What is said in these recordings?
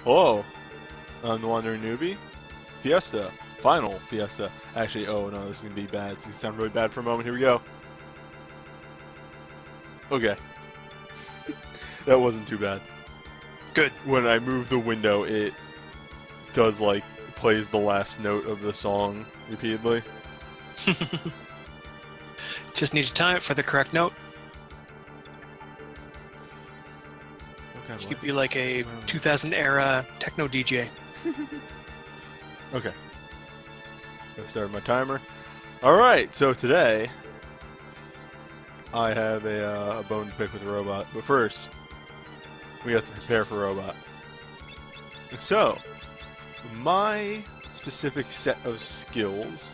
Hello, I'm the WanderingNewbie. Fiesta. Final Fiesta. Actually, oh no, this is going to be bad. It's going to sound really bad for a moment. Here we go. Okay. That wasn't too bad. Good. When I move the window, it does, like, plays the last note of the song repeatedly. Just need to time it for the correct note. Okay, You could be like a 2000 era techno DJ. Okay. Gonna start my timer. Alright, so today I have a bone to pick with a robot, but first we have to prepare for robot. So, my specific set of skills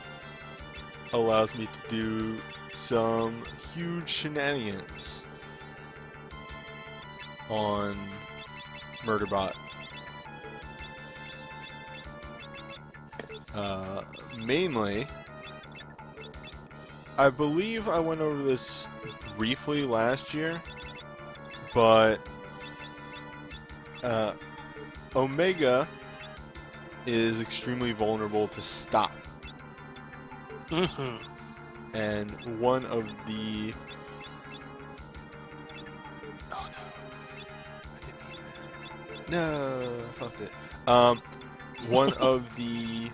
allows me to do some huge shenanigans on Murderbot. Mainly, I believe I went over this briefly last year, but Omega is extremely vulnerable to stop. And one of the... Oh no. I didn't mean that. No, fucked it. One of the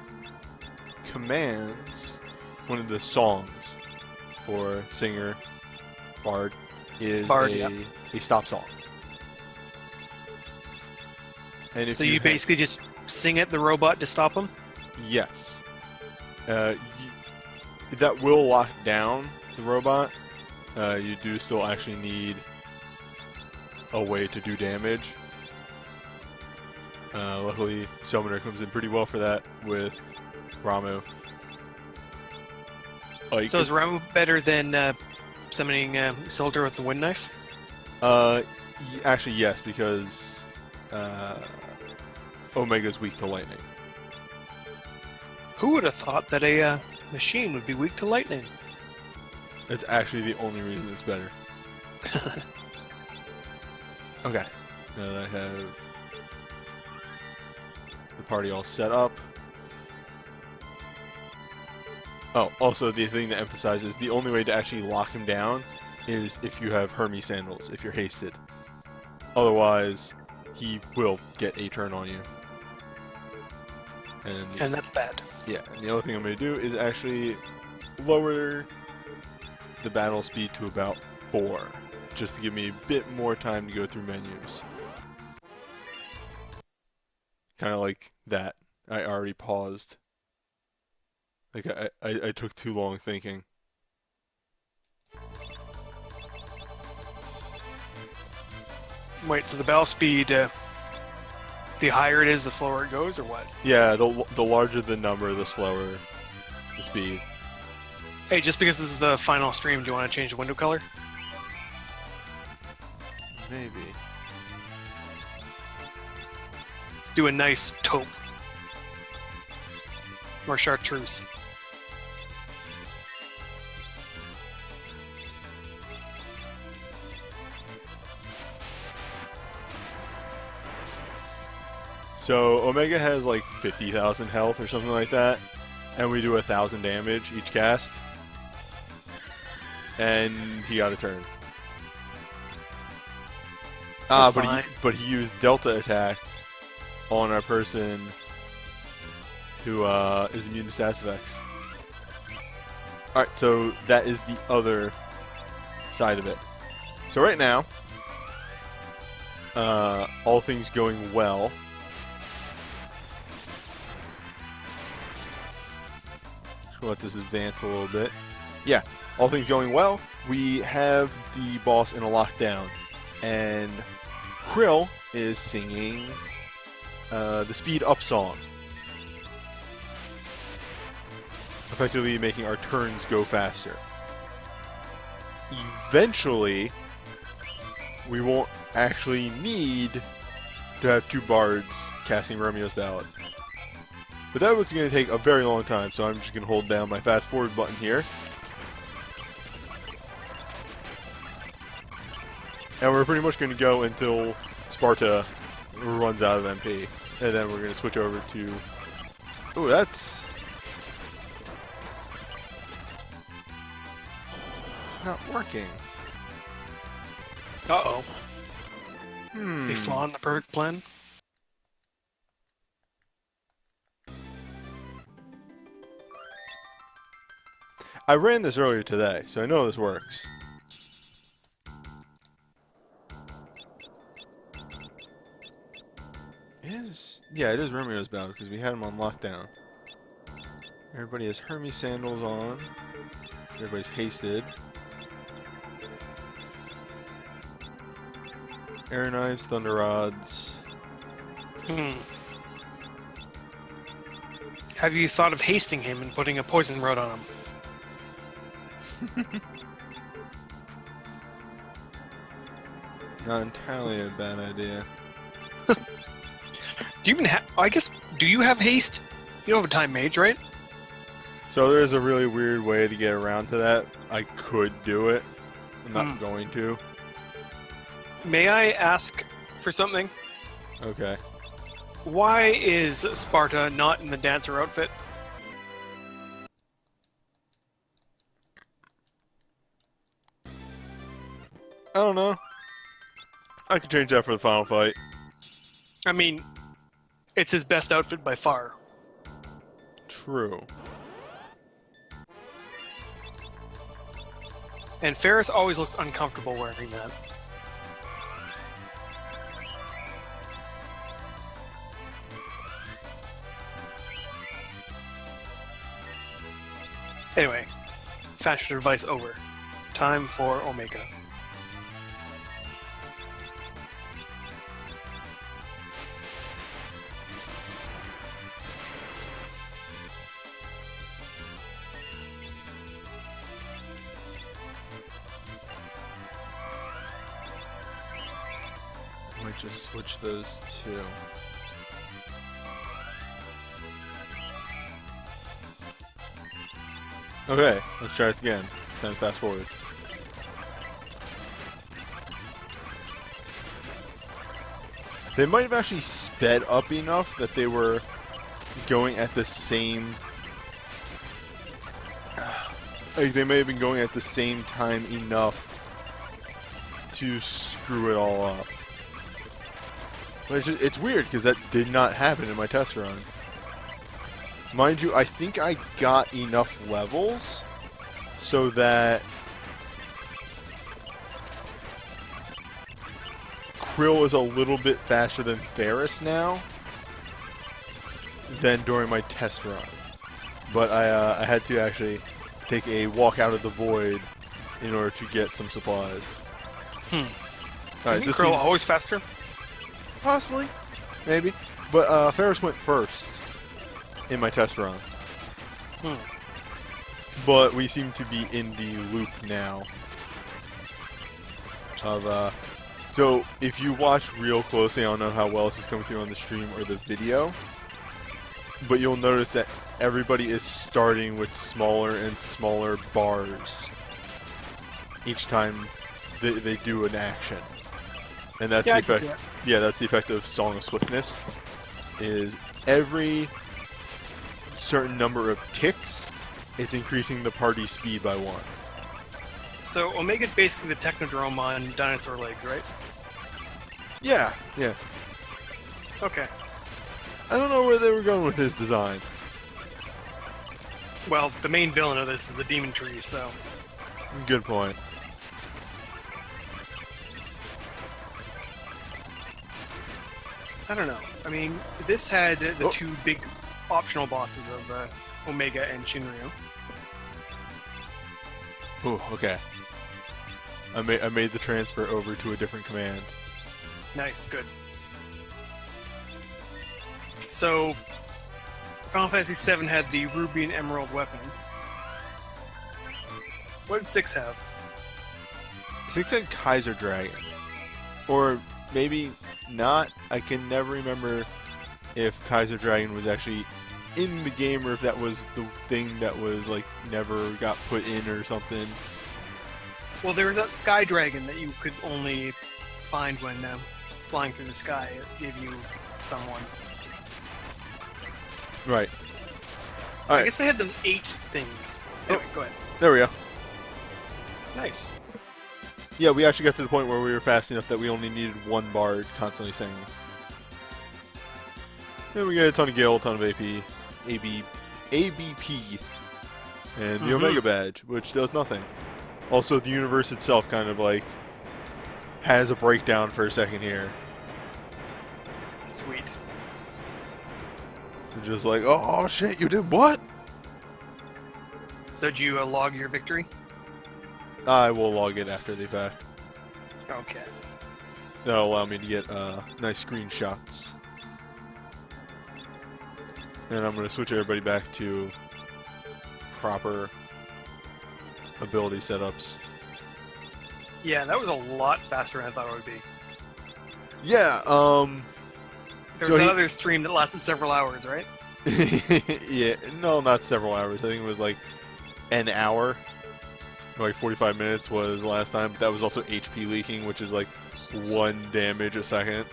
commands, one of the songs for singer, bard, is a stop song. And if So you basically just sing at the robot to stop him? Yes. That will lock down the robot. You do still actually need a way to do damage. Luckily, Summoner comes in pretty well for that with Ramu. So is Ramu better than summoning Soldier with the Wind Knife? Actually, yes, because Omega's weak to lightning. Who would have thought that a machine would be weak to lightning? It's actually the only reason it's better. Okay, now that I have the party all set up. Oh, also the thing to emphasize is the only way to actually lock him down is if you have Hermes sandals, if you're hasted. Otherwise, he will get a turn on you. And that's bad. Yeah, and the other thing I'm going to do is actually lower the battle speed to about 4, just to give me a bit more time to go through menus. Kind of like that. I already paused. Like, I took too long thinking. Wait, so the battle speed, the higher it is, the slower it goes, or what? Yeah, the larger the number, the slower the speed. Hey, just because this is the final stream, do you want to change the window color? Maybe. Let's do a nice taupe. Or chartreuse. So Omega has like 50,000 health or something like that, and we do 1,000 damage each cast, and he got a turn. But he used Delta attack on our person who is immune to status effects. All right, so that is the other side of it. So right now, all things going well. Let this advance a little bit. Yeah, all things going well. We have the boss in a lockdown, and Krill is singing the speed up song, effectively making our turns go faster. Eventually, we won't actually need to have 2 bards casting Romeo's Ballad. But that was going to take a very long time, so I'm just going to hold down my fast forward button here. And we're pretty much going to go until Sparta runs out of MP. And then we're going to switch over to... Ooh, that's... It's not working. Uh-oh. Hmm. A flaw in the perfect plan? I ran this earlier today, so I know this works. Yeah, it is Romeo's bound because we had him on lockdown. Everybody has Hermes sandals on. Everybody's hasted. Air knives, thunder rods. Have you thought of hasting him and putting a poison rod on him? Not entirely a bad idea. Do you even have... I guess... Do you have haste? You don't have a time mage, right? So there is a really weird way to get around to that. I could do it. I'm not going to. May I ask for something? Okay. Why is Sparta not in the dancer outfit? I don't know. I could change that for the final fight. I mean, it's his best outfit by far. True. And Ferris always looks uncomfortable wearing that. Anyway, fashion advice over. Time for Omega. I might just switch those two. Okay, let's try this again. Then fast forward. They might have actually sped up enough that they were going at the same... Like, they may have been going at the same time enough to screw it all up. But it's weird, because that did not happen in my test run. Mind you, I think I got enough levels so that Krill is a little bit faster than Ferris now than during my test run. But I had to actually take a walk out of the void in order to get some supplies. Isn't Krill always faster? Possibly. Maybe. But Ferris went first in my test run. But we seem to be in the loop now of so if you watch real closely, I don't know how well this is coming through on the stream or the video, but you'll notice that everybody is starting with smaller and smaller bars each time they do an action. And that's the effect. Yeah, that's the effect of Song of Swiftness. Is every certain number of ticks, it's increasing the party speed by 1. So Omega's basically the Technodrome on dinosaur legs, right? Yeah. Okay. I don't know where they were going with his design. Well, the main villain of this is a demon tree, so... Good point. I don't know. I mean, this had the two big optional bosses of Omega and Shinryu. Oh, okay. I made the transfer over to a different command. Nice, good. So, Final Fantasy VII had the Ruby and Emerald weapon. What did 6 have? 6 had Kaiser Dragon. Or maybe not. I can never remember if Kaiser Dragon was actually in the game or if that was the thing that was like never got put in or something. Well, there was that Sky Dragon that you could only find when flying through the sky, it gave you someone. Right. I guess they had the 8 things. Anyway, go ahead. There we go. Nice. Yeah, we actually got to the point where we were fast enough that we only needed one bard constantly singing. And we got a ton of gil, a ton of AP, ABP, and the Omega badge, which does nothing. Also, the universe itself kind of like has a breakdown for a second here. Sweet. It's just like, oh shit, you did what? So did you log your victory? I will log it after the fact. Okay. That'll allow me to get nice screenshots. And I'm going to switch everybody back to proper ability setups. Yeah, that was a lot faster than I thought it would be. Yeah, There was another stream that lasted several hours, right? yeah, no, not several hours. I think it was like an hour. Like 45 minutes was the last time. But that was also HP leaking, which is like 1 damage a second.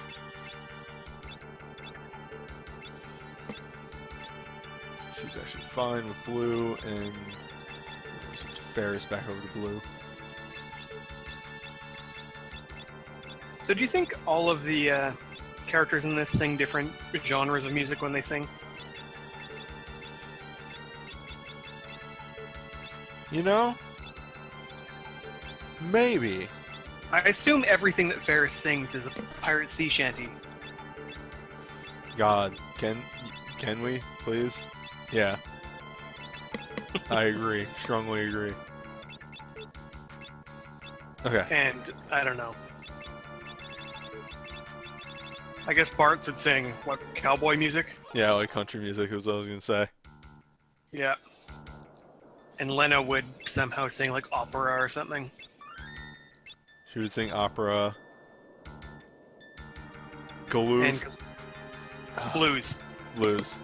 She's actually fine with blue, and switch Ferris back over to blue. So do you think all of the characters in this sing different genres of music when they sing? You know? Maybe. I assume everything that Ferris sings is a pirate sea shanty. God, can we, please? Yeah. I agree. Strongly agree. Okay. And, I don't know. I guess Bart's would sing, what, cowboy music? Yeah, like country music is what I was gonna say. Yeah. And Lena would somehow sing, like, opera or something. She would sing opera. Galoo. And blues. Blues.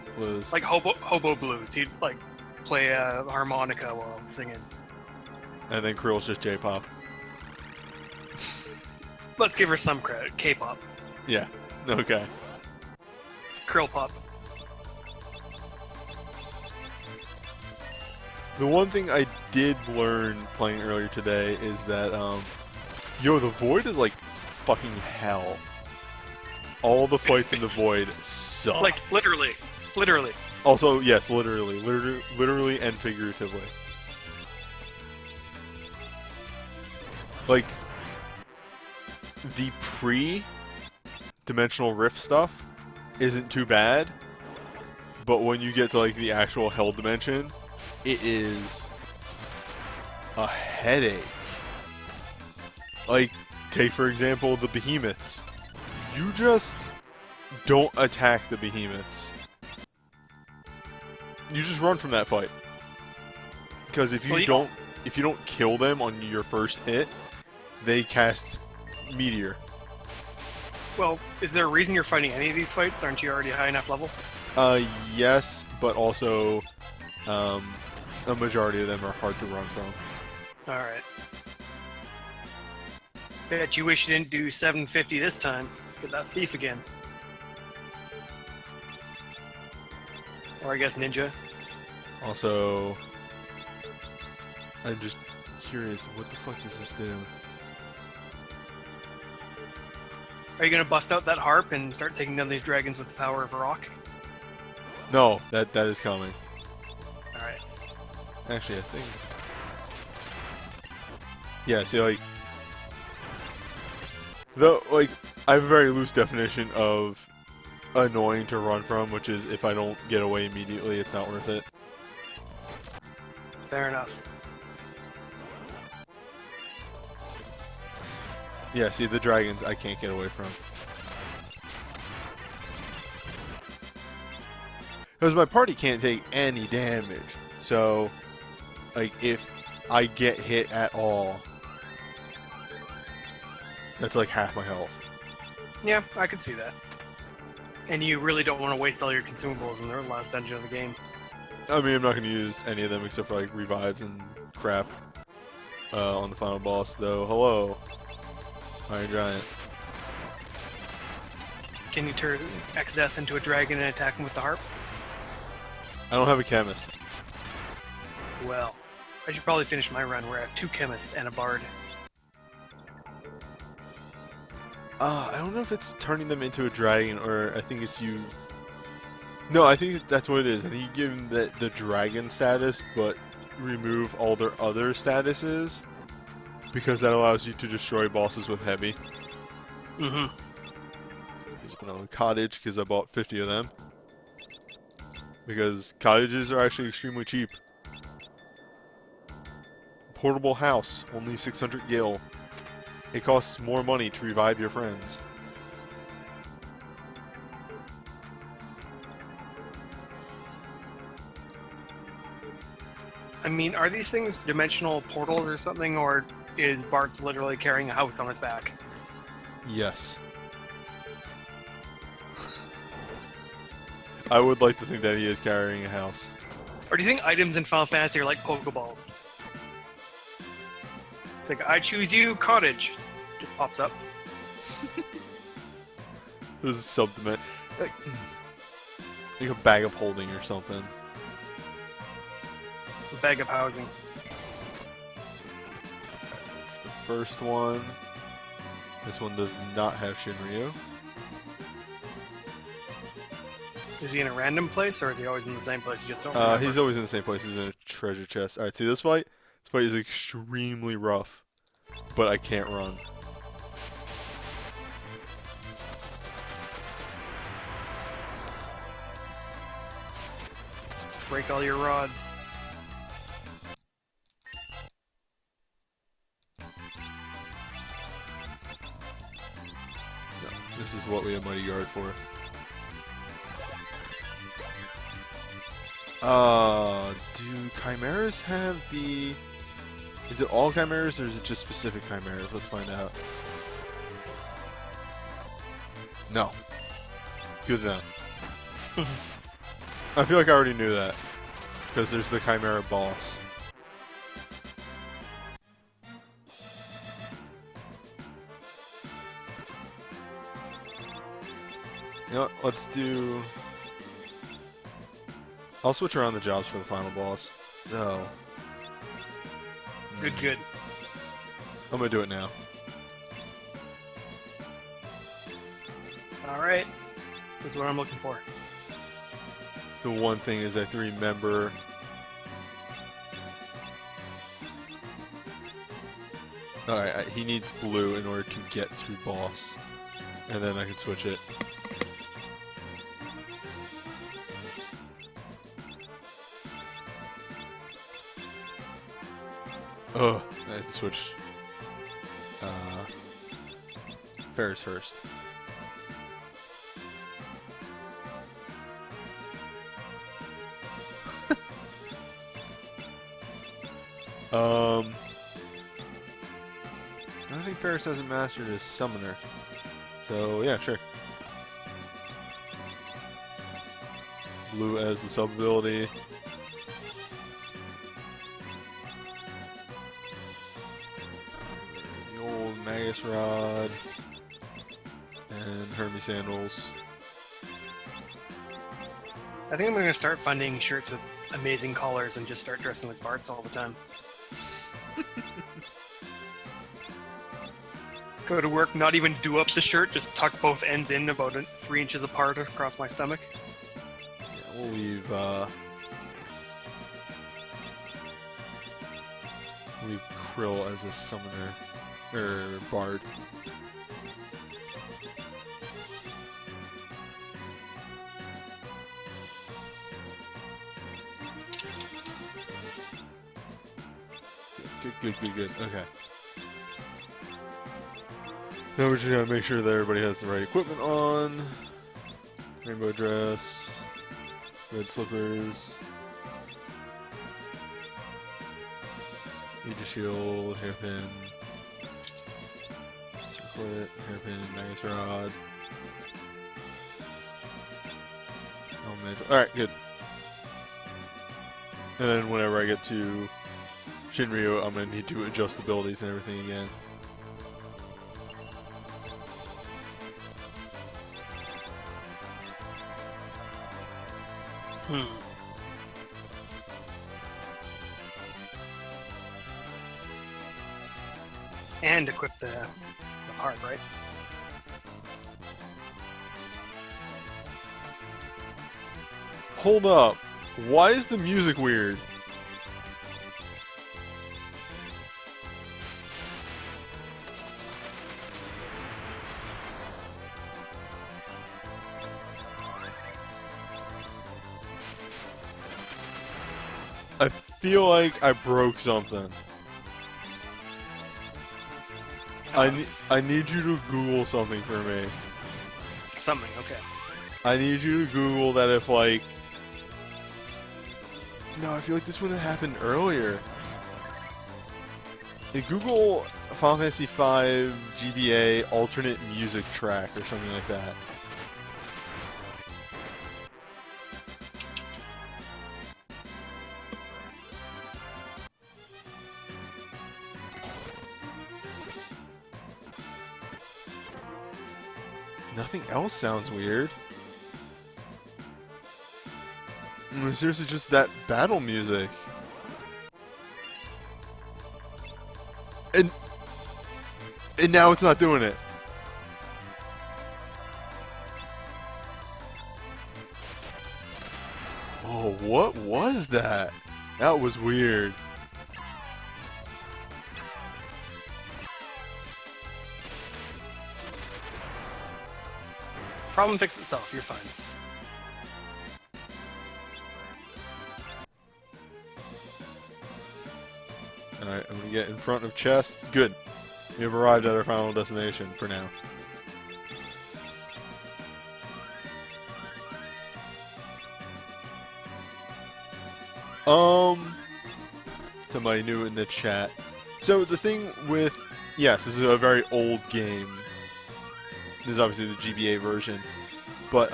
Like hobo blues. He'd, like, play a harmonica while singing. And then Krill's just J-pop. Let's give her some credit. K-pop. Yeah. Okay. Krill pop. The one thing I did learn playing earlier today is that, yo, the Void is like fucking hell. All the fights in the Void suck. Like, literally. Literally. Also, yes, literally and figuratively. Like, the pre-dimensional rift stuff isn't too bad, but when you get to like the actual hell dimension, it is a headache. Like, take for example the behemoths. You just don't attack the behemoths. You just run from that fight. Because if you don't kill them on your first hit, they cast Meteor. Well, is there a reason you're fighting any of these fights? Aren't you already high enough level? Yes, but also, a majority of them are hard to run from. Alright. Bet you wish you didn't do 750 this time. Get that thief again. Or I guess ninja. Also, I'm just curious, what the fuck does this do? Are you gonna bust out that harp and start taking down these dragons with the power of a rock? No, that is coming. Alright. Actually, I think... Yeah, see, like... I have a very loose definition of annoying to run from, which is if I don't get away immediately, it's not worth it. Fair enough. Yeah, see, the dragons I can't get away from. Because my party can't take any damage. So, like, if I get hit at all, that's like half my health. Yeah, I could see that. And you really don't want to waste all your consumables in the last dungeon of the game. I mean, I'm not going to use any of them except for, like, revives and crap on the final boss, though. Hello. Iron Giant. Can you turn X-Death into a dragon and attack him with the harp? I don't have a chemist. Well, I should probably finish my run where I have 2 chemists and a bard. I don't know if it's turning them into a dragon or I think it's you. No, I think that's what it is. I think you give them the dragon status, but remove all their other statuses because that allows you to destroy bosses with heavy. Mm-hmm. Here's another cottage because I bought 50 of them. Because cottages are actually extremely cheap. Portable house, only 600 gil. It costs more money to revive your friends. I mean, are these things dimensional portals or something, or is Bart's literally carrying a house on his back? Yes. I would like to think that he is carrying a house. Or do you think items in Final Fantasy are like Pokeballs? It's like, I choose you, cottage. Just pops up. This is something like a bag of holding or something. A bag of housing. That's the first one. This one does not have Shinryu. Is he in a random place, or is he always in the same place? You just don't remember? He's always in the same place. He's in a treasure chest. Alright, see this fight? This fight is extremely rough. But I can't run. Break all your rods. No, this is what we have Mighty Guard for. Do chimeras have the... Is it all chimeras or is it just specific chimeras? Let's find out. No. Good enough. I feel like I already knew that. Because there's the chimera boss. You know what? Let's do... I'll switch around the jobs for the final boss. No. Good, good. I'm gonna do it now. Alright. This is what I'm looking for. The one thing is I have to remember... Alright, he needs blue in order to get to boss. And then I can switch it. Oh, I have to switch Ferris first. I think Ferris hasn't mastered his summoner. So yeah, sure. Blue as the sub ability. Magus Rod and Hermes Sandals. I think I'm going to start finding shirts with amazing collars and just start dressing like Barts all the time. Go to work, not even do up the shirt, just tuck both ends in about 3 inches apart across my stomach. Yeah, we'll leave Krill as a summoner. Bard. Good. Okay. Now we're just gonna make sure that everybody has the right equipment on. Rainbow dress, red slippers, Aegis shield, hairpin. Circlet, hairpin, Magus Rod. Helmet. Alright, good. And then whenever I get to Shinryu, I'm going to need to adjust abilities and everything again. Hmm. And equip the heart, right? Hold up. Why is the music weird? I feel like I broke something. I need you to Google something for me. Something, okay. I need you to Google that if, like... No, I feel like this would have happened earlier. Google Final Fantasy V GBA alternate music track or something like that. Nothing else sounds weird. Seriously, just that battle music. And now it's not doing it. Oh, what was that? That was weird. Problem fixed itself, you're fine. Alright, I'm gonna get in front of chest. Good. We have arrived at our final destination for now. Somebody new in the chat. So the thing with... Yes, this is a very old game. This is obviously the GBA version. But,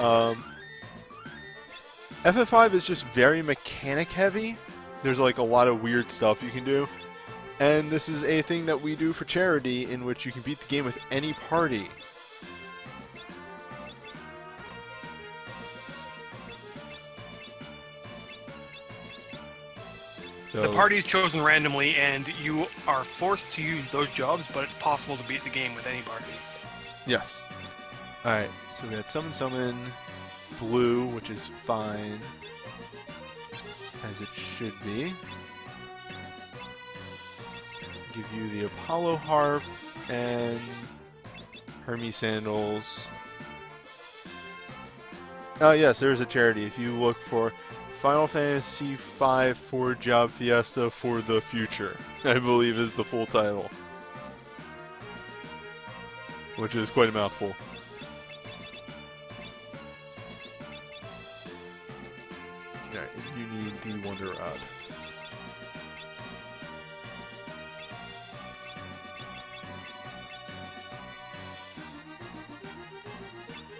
FF5 is just very mechanic heavy. There's like a lot of weird stuff you can do. And this is a thing that we do for charity in which you can beat the game with any party. So, The party is chosen randomly, and you are forced to use those jobs, but it's possible to beat the game with any party. yes. Alright, so we got summon, blue, which is fine. As it should be. Give you the Apollo Harp and Hermes Sandals. Oh yes, there's a charity. If you look for Final Fantasy V for Job Fiesta for the Future, I believe is the full title. Which is quite a mouthful. Alright, you need the Wonder Rod.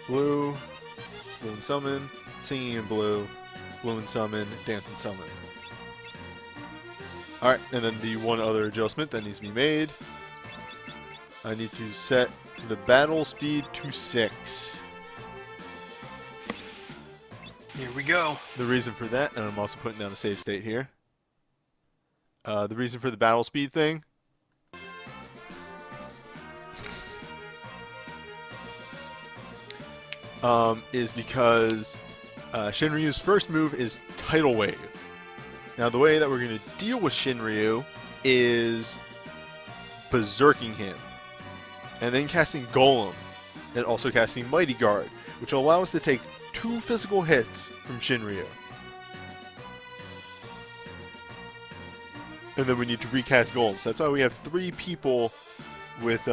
Blue, blue and summon, singing in blue, blue and summon, dance and summon. Alright, and then the one other adjustment that needs to be made. I need to set the battle speed to 6. Here we go. The reason for that, and I'm also putting down a save state here. The reason for the battle speed thing. Is because Shinryu's first move is Tidal Wave. Now the way that we're going to deal with Shinryu is berserking him, and then casting Golem, and also casting Mighty Guard, which will allow us to take 2 physical hits from Shinryu. And then we need to recast Golem, so that's why we have 3 people with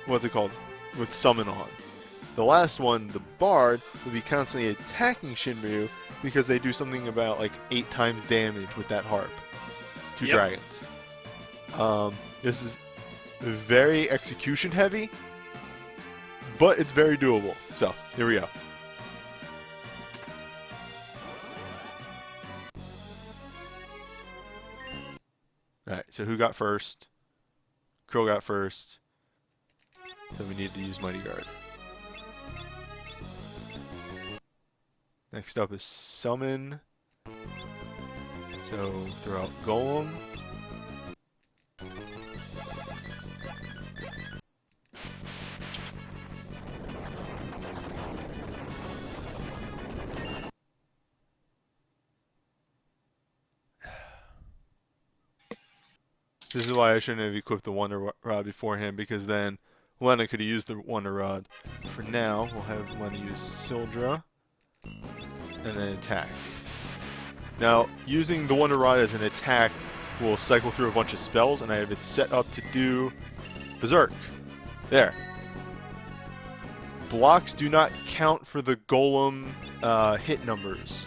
what's it called? With summon on. The last one, the Bard, will be constantly attacking Shinryu because they do something about like 8 times damage with that harp. 2 dragons. This is very execution heavy, but it's very doable. So, here we go. Alright, so who got first? Crow got first. So we need to use Mighty Guard. Next up is Summon. So throw out Golem. This is why I shouldn't have equipped the Wonder Rod beforehand, because then Lena could have used the Wonder Rod. For now, we'll have Lena use Sildra, and then attack. Now, using the Wonder Rod as an attack will cycle through a bunch of spells, and I have it set up to do Berserk. There. Blocks do not count for the Golem hit numbers.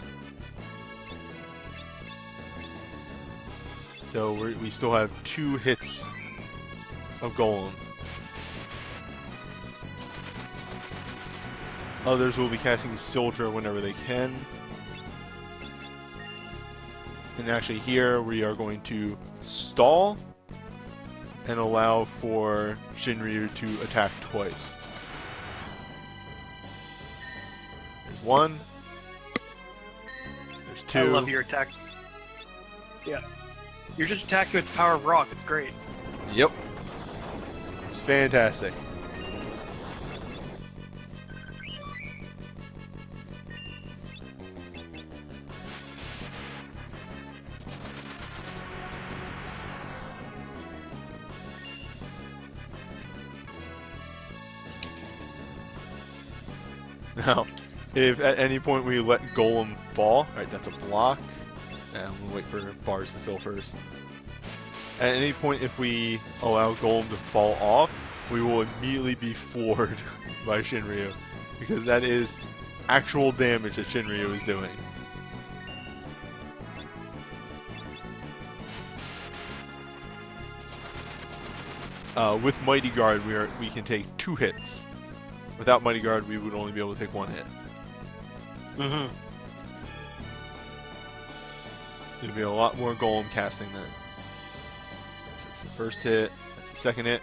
So we still have 2 hits of Golem. Others will be casting Sildra whenever they can. And actually here we are going to stall and allow for Shinryu to attack twice. There's 1. There's 2. I love your attack. Yeah. You're just attacking with the power of rock. It's great. Yep. It's fantastic. Now, if at any point we let Golem fall, right, that's a block. And we'll wait for bars to fill first. At any point, if we allow Golem to fall off, we will immediately be floored by Shinryu, because that is actual damage that Shinryu is doing. With Mighty Guard, we can take 2 hits. Without Mighty Guard, we would only be able to take 1 hit. Mm-hmm. There'll be a lot more Golem casting then. That's the first hit. That's the second hit.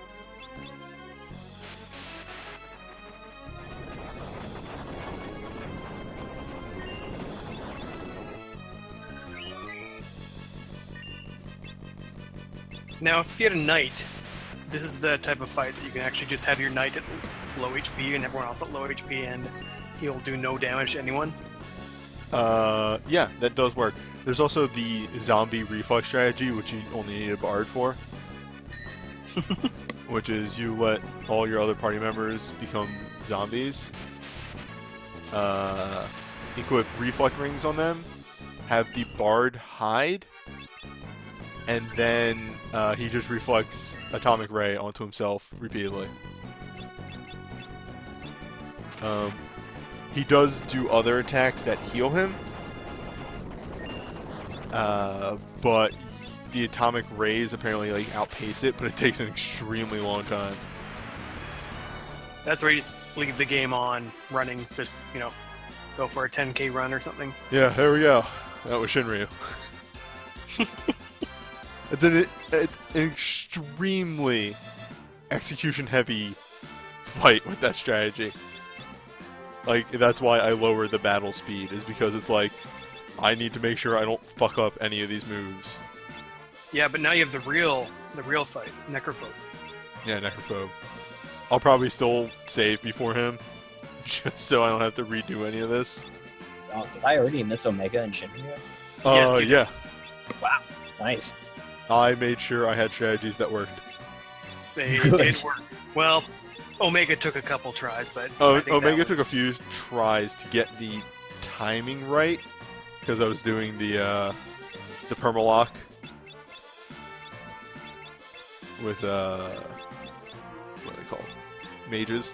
Now, if you had a knight, this is the type of fight that you can actually just have your knight at low HP and everyone else at low HP, and he'll do no damage to anyone. Yeah, that does work. There's also the zombie reflex strategy, which you only need a bard for. Which is you let all your other party members become zombies. Equip reflect rings on them. Have the bard hide. And then he just reflects atomic ray onto himself repeatedly. He does do other attacks that heal him. But the atomic rays apparently like outpace it, but it takes an extremely long time. That's where you just leave the game on, running, just, you know, go for a 10k run or something. Yeah, there we go. That was Shinryu. And then it's an extremely execution-heavy fight with that strategy. Like, that's why I lowered the battle speed, is because it's like, I need to make sure I don't fuck up any of these moves. Yeah, but now you have the real fight, Necrophobe. Yeah, Necrophobe. I'll probably still save before him, just so I don't have to redo any of this. Oh, did I already miss Omega and Shinryu? Yes, you did. Yeah. Wow, nice. I made sure I had strategies that worked. They Good. did work. Well, Omega took a couple tries, but I think Omega that took a was- few tries to get the timing right, because I was doing the permalock with what are they called? Mages.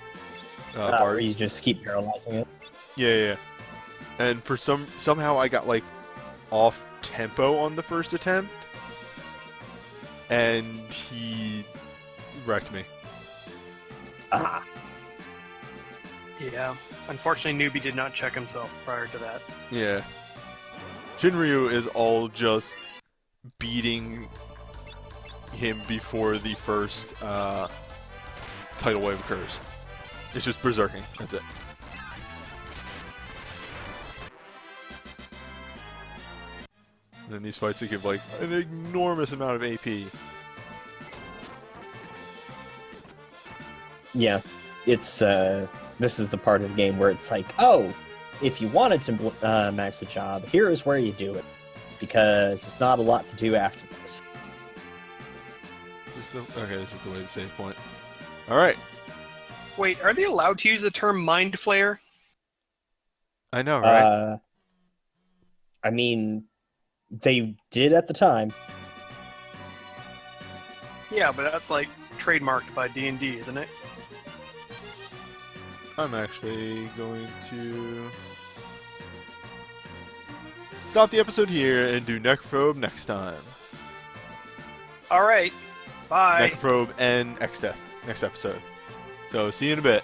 Where Bards. you just keep paralyzing it. Yeah. And for somehow I got like off tempo on the first attempt, and he wrecked me. Ah, Yeah. Unfortunately, Newbie did not check himself prior to that. Yeah. Shinryu is all just beating him before the first tidal wave occurs. It's just berserking. That's it. And then these fights that give like an enormous amount of AP. Yeah, it's this is the part of the game where it's like, oh, if you wanted to max the job, here is where you do it, because there's not a lot to do after this. Okay, this is the way to save point. All right. Wait, are they allowed to use the term mind flayer? I know, right? I mean, they did at the time. Yeah, but that's like trademarked by D&D, isn't it? I'm actually going to stop the episode here and do Necrophobe next time. All right. Bye. Necrophobe and X-Death next episode. So see you in a bit.